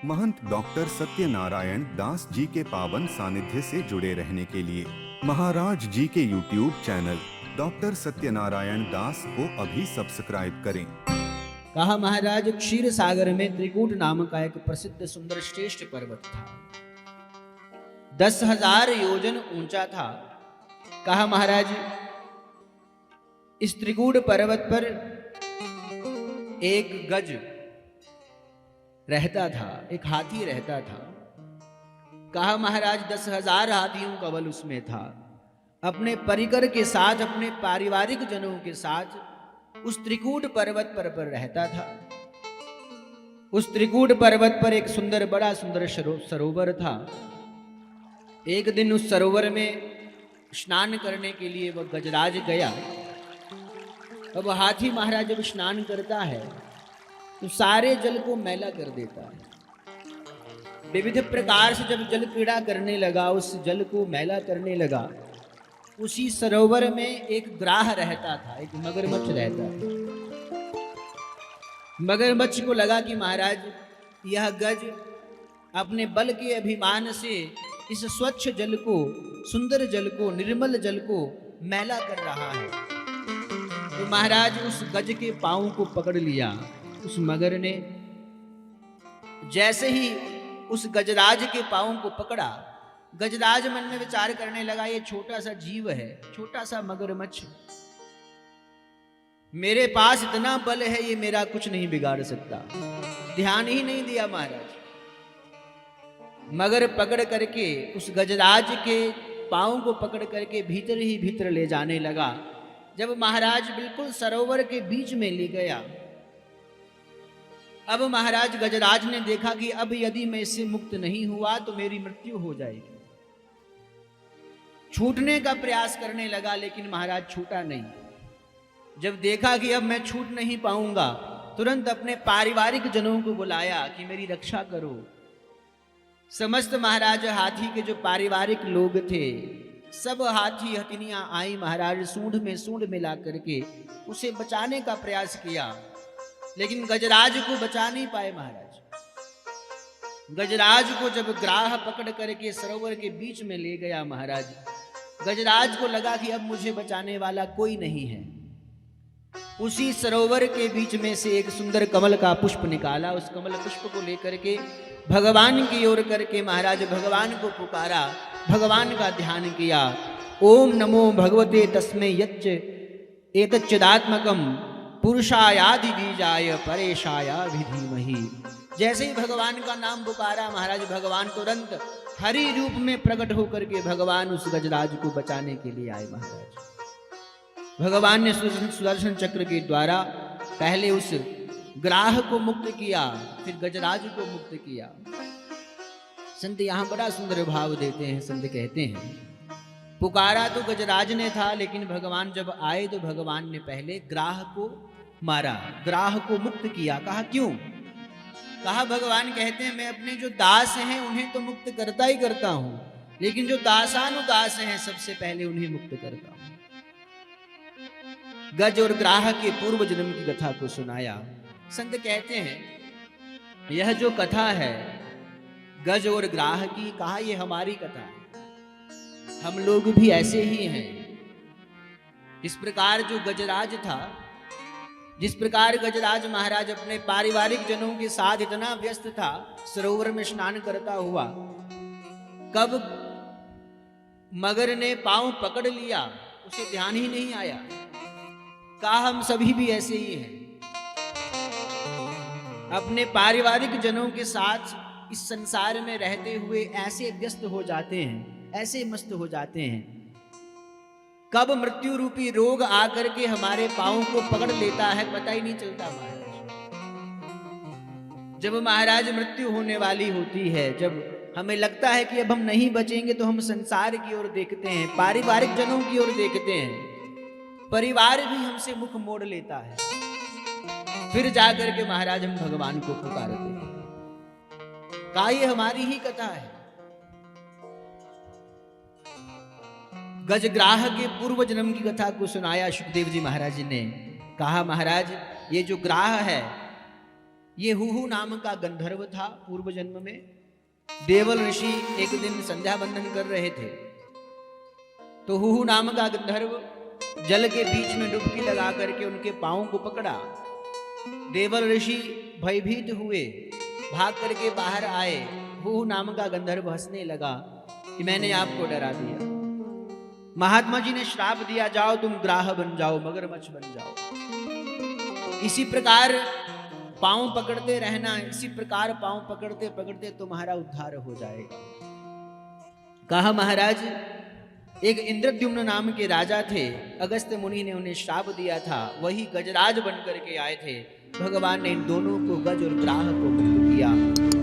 महंत doctor Satyanarayan Das ji के पावन सानिध्य से जुड़े रहने के लिए महाराज जी के YouTube चैनल डॉक्टर सत्यनारायण दास को अभी सब्सक्राइब करें। कहा महाराज क्षीर सागर में त्रिकूट नाम का एक प्रसिद्ध सुंदर श्रेष्ठ पर्वत था। 10,000 योजन ऊंचा था। कहा महाराज इस त्रिकूट पर्वत पर एक गज रहता था, एक हाथी रहता था। कहा महाराज 10,000 हाथियों का बल उसमें था। अपने परिकर के साथ, अपने पारिवारिक जनों के साथ उस त्रिकूट पर्वत पर रहता था। उस त्रिकूट पर्वत पर एक सुंदर, बड़ा सुंदर सरोवर था। एक दिन उस सरोवर में स्नान करने के लिए वह गजराज गया। अब हाथी महाराज जब स्नान करता है तो सारे जल को मैला कर देता है। विविध प्रकार से जब जल क्रीड़ा करने लगा, उस जल को मैला करने लगा। उसी सरोवर में एक ग्राह रहता था, एक मगरमच्छ रहता था। मगरमच्छ को लगा कि महाराज यह गज अपने बल के अभिमान से इस स्वच्छ जल को, सुंदर जल को, निर्मल जल को मैला कर रहा है। तो महाराज उस गज के पांव को पकड़ लिया। उस मगर ने जैसे ही उस गजराज के पांव को पकड़ा, गजराज मन में विचार करने लगा ये छोटा सा जीव है, छोटा सा मगरमच्छ, मेरे पास इतना बल है, ये मेरा कुछ नहीं बिगाड़ सकता। ध्यान ही नहीं दिया महाराज। मगर पकड़ करके उस गजराज के पांव को पकड़ करके भीतर ही भीतर ले जाने लगा। जब महाराज बिल्कुल सरोवर के बीच में ले गया, अब महाराज गजराज ने देखा कि अब यदि मैं इससे मुक्त नहीं हुआ तो मेरी मृत्यु हो जाएगी। छूटने का प्रयास करने लगा, लेकिन महाराज छूटा नहीं। जब देखा कि अब मैं छूट नहीं पाऊंगा, तुरंत अपने पारिवारिक जनों को बुलाया कि मेरी रक्षा करो। समस्त महाराज हाथी के जो पारिवारिक लोग थे, सब हाथी हथिनियां आई। महाराज सूंड में सूंड मिला करके उसे बचाने का प्रयास किया, लेकिन गजराज को बचा नहीं पाए महाराज। गजराज को जब ग्राह पकड़ करके सरोवर के बीच में ले गया महाराज, गजराज को लगा कि अब मुझे बचाने वाला कोई नहीं है। उसी सरोवर के बीच में से एक सुंदर कमल का पुष्प निकाला। उस कमल पुष्प को लेकर के भगवान की ओर करके महाराज भगवान को पुकारा, भगवान का ध्यान किया। ओम नमो भगवते तस्मै यच्च एतच्चिदात्मकम पुरुषायादि बीजाय परेशाया धीमहि। जैसे ही भगवान का नाम पुकारा महाराज, भगवान तुरंत हरि रूप में प्रकट होकर के भगवान उस गजराज को बचाने के लिए आए। महाराज भगवान ने सुदर्शन चक्र के द्वारा पहले उस ग्राह को मुक्त किया, फिर गजराज को मुक्त किया। संत यहाँ बड़ा सुंदर भाव देते हैं। संत कहते हैं पुकारा तो गजराज ने था, लेकिन भगवान जब आए तो भगवान ने पहले ग्राह को मारा, ग्राह को मुक्त किया। कहा क्यों? कहा भगवान कहते हैं मैं अपने जो दास हैं उन्हें तो मुक्त करता ही करता हूं, लेकिन जो दासानुदास हैं सबसे पहले उन्हें मुक्त करता हूं। गज और ग्राह के पूर्व जन्म की कथा को सुनाया। संत कहते हैं यह जो कथा है गज और ग्राह की, कहा यह हमारी कथा है। हम लोग भी ऐसे ही हैं। इस प्रकार जो गजराज था, जिस प्रकार गजराज महाराज अपने पारिवारिक जनों के साथ इतना व्यस्त था, सरोवर में स्नान करता हुआ, कब मगर ने पांव पकड़ लिया उसे ध्यान ही नहीं आया। कहा हम सभी भी ऐसे ही हैं। अपने पारिवारिक जनों के साथ इस संसार में रहते हुए ऐसे व्यस्त हो जाते हैं, ऐसे मस्त हो जाते हैं, कब मृत्यु रूपी रोग आकर के हमारे पांव को पकड़ लेता है पता ही नहीं चलता महाराज। जब महाराज मृत्यु होने वाली होती है, जब हमें लगता है कि अब हम नहीं बचेंगे, तो हम संसार की ओर देखते हैं, पारिवारिक जनों की ओर देखते हैं, परिवार भी हमसे मुख मोड़ लेता है। फिर जाकर के महाराज हम भगवान को पुकारते हैं। का ये हमारी ही कथा है। गजग्राह के पूर्व जन्म की कथा को सुनाया सुखदेव जी महाराज ने। कहा महाराज ये जो ग्राह है ये हुहु नाम का गंधर्व था पूर्व जन्म में। देवल ऋषि एक दिन संध्या बंदन कर रहे थे, तो हुहु नाम का गंधर्व जल के बीच में डुबकी लगा करके उनके पांव को पकड़ा। देवल ऋषि भयभीत हुए, भाग करके बाहर आए। हुहु नाम का गंधर्व हंसने लगा कि मैंने आपको डरा दिया। महात्मा जी ने श्राप दिया, जाओ तुम ग्राह बन जाओ, मगरमच्छ बन जाओ। इसी प्रकार पांव पकड़ते रहना, इसी प्रकार पांव पकड़ते पकड़ते तुम्हारा उद्धार हो जाएगा। कहा महाराज, एक इंद्रद्युम्न नाम के राजा थे, अगस्त्य मुनि ने उन्हें श्राप दिया था, वही गजराज बन करके आए थे। भगवान ने इन दोनों को, गज और ग्राह को मुक्त किया।